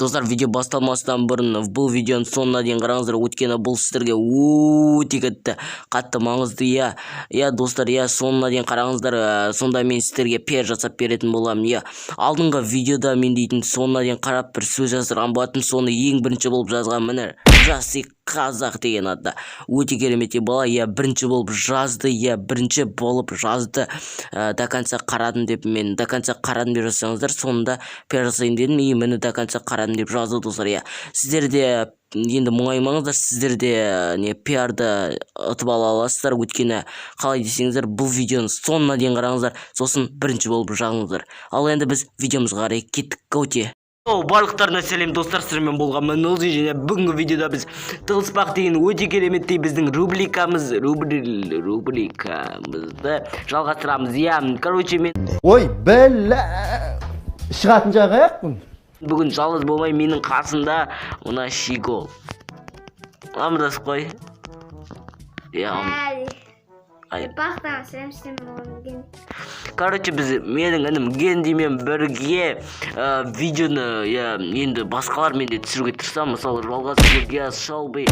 Достар, видео басталмастан бұрын бұл видеоның соңына дейін қараңыздар, өйткені бұл сіздерге өте қатты маңызды. Иә достар, соңына дейін қараңыздар, сонда мен сіздерге пиар жасап беретін боламын. Алдыңғы видеода мен дейтін соңына дейін қарап бір сөз жаздырған болатын, соны ең бірінші болып жазған міне жасы қазақ деген атта өте керемет бала. Бірінші болып жазды, бірінші болып жазды. До конца қарадым деп, мен до конца қарадым деп жазсаңыздар, соңында пиар жасайын дедім, мені до конца қарадым деп жазды достар. Сіздерде енді мұңаймаңыздар, сіздерде пиарды ұтып ала аласыздар. Өйткені қалай десеңіздер, бұл видеоны соңына дейін қараңыздар, сосын бірінші болып жағыңыздар. Ал енді біз видеомызға қарай кеттік. Көте. Барлықтарына сәлем достар, сіздермен болғанмын NELZI, және бүгінгі видеода біз тығылыспак деген өте кереметтей біздің рубрикамызды жалғастырамыз. Короче, мен ой бәлә шығатын жағы аяқпын. Бүгін жалғыз болмай, менің қасында мына Шигол. Амырдасып қой. Бақтан сәлем болған. Короче, біз менің інім Гендимен бірге видеоны енді басқалармен де түсіруге тырысамын. Мысалы, жалғастыруға SHELBY,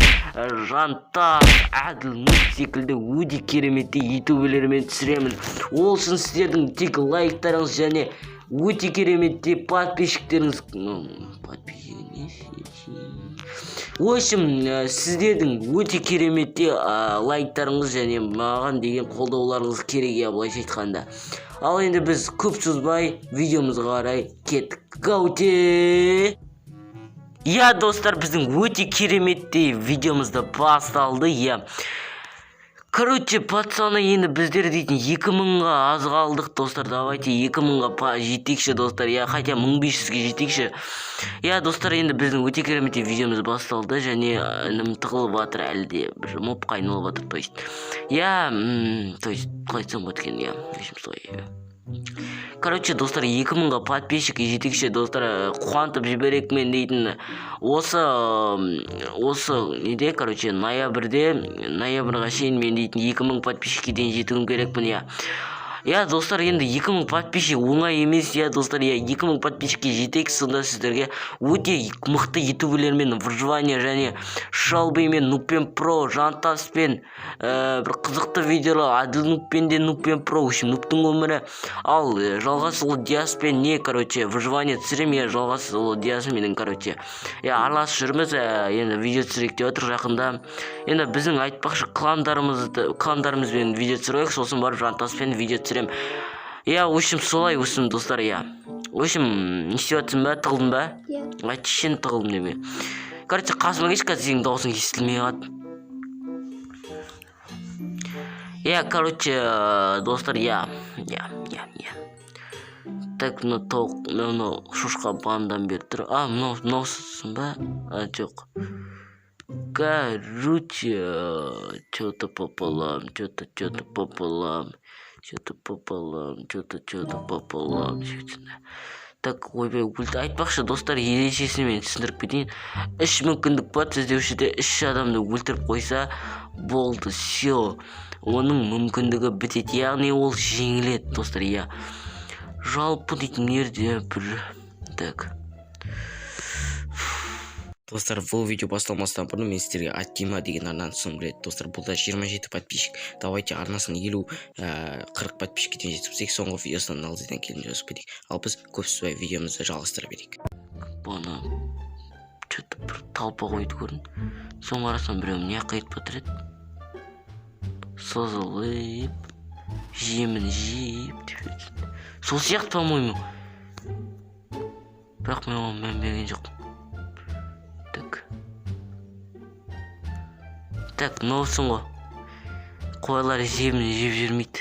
Жантас, әлуметтік секілді өте кереметтей ютуберлермен түсіремін. Ол үшін сіздердің тек лайктарыңыз және өте кереметтей подписчиктеріңіз. В общем, сіздердің өте кереметтей лайктарыңыз және маған деген қолдауларыңыз керек, былайша айтқанда. Ал енді біз көп созбай видеомызға қарай кеттік. Көте! Достар, біздің өте кереметтей видеомызды басталды. Короче, пацаны, енді біздер дейтін 2000-ға аз қалдық достар. Давайте 2000-ға жетекші достар. Хотя 1500-ге жетекші. Достар, енді біздің өте кереметтей видеомыз басталды. Және інім тығылып жатыр, әлде бір мопқа айналып жатыр. То есть, қалайтсам өткен, Короче, достар, 2000-ға подписчик жетекші достар, қуантып жіберек мен дейтін. Осы неде, короче, ноябрьға шейін мен дейтін 2000 подписчикке дейін жетуім керекпін. Достар, енді 2000 подписчик оңай емес, достар, 2000 подписчикке жетек, сонда сіздерге өте мықты ютуберлермен выживание және SHELBY мен Нупен Про, Жантаспен бір қызықты видеолар, Нупен де Нупен Про, Нуптың өмірі, ал жалғасылы Диаспен короче, выживание түсірем, жалғасылы Диасменің, короче, араласып жүрміз, енді видео түсірек деп отыр жақында. Енді біздің айтпақшы кландарымызбен видео түсірейік, сосын барып Жантаспен видео түсірем. В общем, солай өсім достар. В общем, не істеватсың ба, тығылдың ба? Айтшын тығылдым деме. Короче, қасыма кеш, қазір сенің дауысың естілмей қалады. Короче, достар, Так, мынау шушқа бандан бері тұр. Мынаусың ба? Жоқ. Короче, что-то пополам. Так, ойбай, айтпақшы достар, ережесін мен түсіндіріп кетейін. Үш мүмкіндік бар, іздеушіде 3 адамды өлтіріп қойса болды, все. Оның мүмкіндігі бітеді, яғни ол жеңіледі достар. Жалпы дейтін нерде бір. Так. Достар, бұл видео басталмастан бұрын мен сіздерге оқыма деген арнаны ұсынып береді. Достар, бұл да 27 подписчик. Давайте арнасын 50-40 подписчикке дейін жеткізсек, соңғы видеосынан NELZI'дан келіп жазып кетейік. Ал біз көп сөзбай видеомызды жалғастыра берейік. Бана что-то бір талпа қойды көрін. Соң арасынан біреуім не қайып батыр еді. Созылып, жемін жеп. Сол сияқты, по-моему. Бірақ мен оған мән берген жоқпын. Так, мынаусың ғой. Қойлар жемін жеп жүрмейді.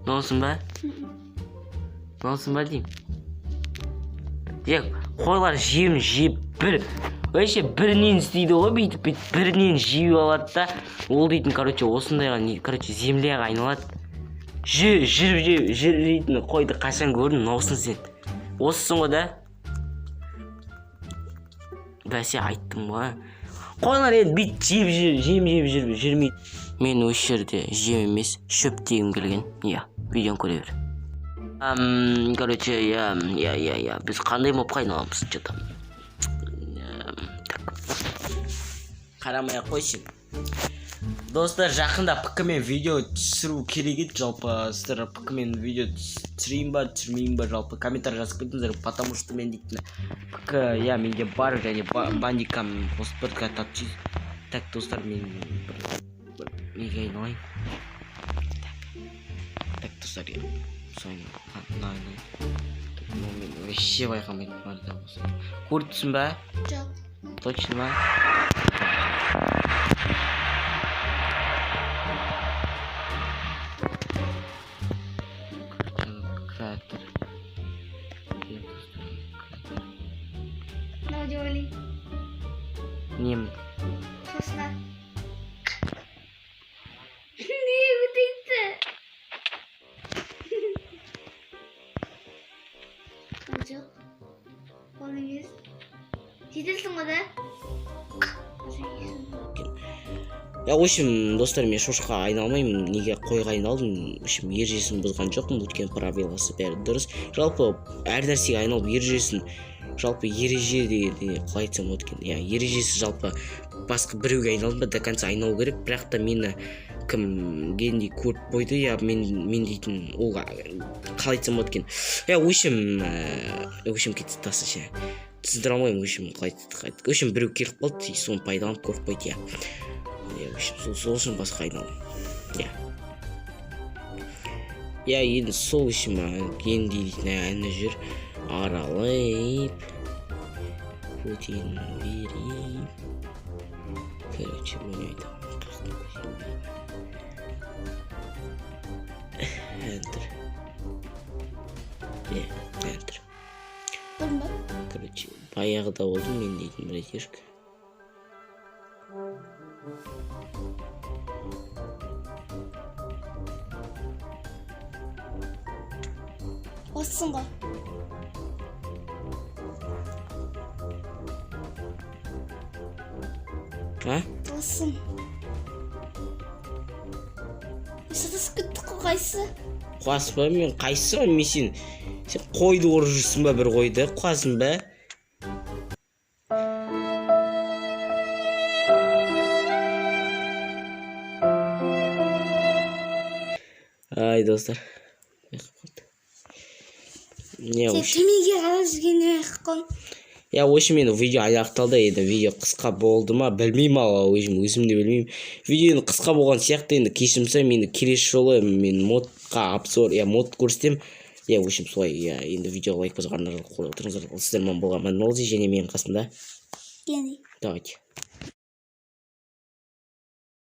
Мынаусың ба? Мынаусың ба деймін. Қойлар жемін жеп Вообще бірінен істейді ғой, бүйтіп бірінен жеп алады да. Ол дейтін, короче, осындайға, земляға айналады. Жүр дейтін қойды қашан көрдің, мынаусың сен. Осысың ғой да? Бәсе айттым ғой. Қойлар енді бит жем жүрмейді. Мен осы жерде жем емес, шөп дегім келген. Видеоны көре бер. Короче, я. Біз қандай мопқа айналамыз, что-то. Қарамай қойсын. Достар, жақында пікірмен видео түсіру керек еді, жалпы сіздер пікірмен видео түсірейін ба, түсірмейін ба, жалпы комментарий жазып кетіңіздер, потому что мен дейтін пікір, менде бар, және бандикам осы бірге тапчыз. Так, достар, мен бір неге айналайын. Так, достар, соны айналайын. Мен вообще байқамайтын барда болсын. Көріп түсін ба? Жоқ. Точно ба? Немен. Сосын. Не өтейді? Жоқ. Ол емес. Жетілсің ғой да? В общем, достар, мен шошқа айналмаймын, неге қойға айналдым. В общем, ережесін бұзған жоқпын, өткен правиласы бәрі дұрыс. Жалпы әр нәрсеге айналып ережесін, жалпы ереже де қалай айтсам өткен. Ережесі жалпы басқа біреуге айналдым ба до конца айналу керек, бірақ та мені кім гендей көріп қойды, мен дейтін ол қалай айтсам өткен. В общем, кетті тасы ше. Түсіндіре алмаймын, в общем, қалай айтты. В общем, біреу келіп қалды, соны пайдаланып көріп қойды, в общем, сол үшін басқа айналдым. Енді сол үшін гендей дейтін әні жүр. Аралайып көтен берейіп. Короче, ойнайды. Enter. Enter. Короче, баяғыда болдым мен дейтін братишка. Осың ғой. Осың. Сатысып кеттік қой, қайсы? Қуасын ба, мен қайсы ба, мен сен қойды ұрып жүрсің ба, бір қойды, қуасын ба? Ай, достар. Төмеге қарап жүргенде қойын. В общем, енді видео аяқталды, енді видео қысқа болды ма, білмеймін, өзім де білмеймін. Видео енді қысқа болған сияқты, енді кешірім сұраймын, енді келесі жолы мен модқа обзор, мод көрсетемін. В общем, солай, енді видео лайк басқандар қойып отырыңыздар. Сіздермен болған мен NELZI және менің қасымда. Кенди. Давайте.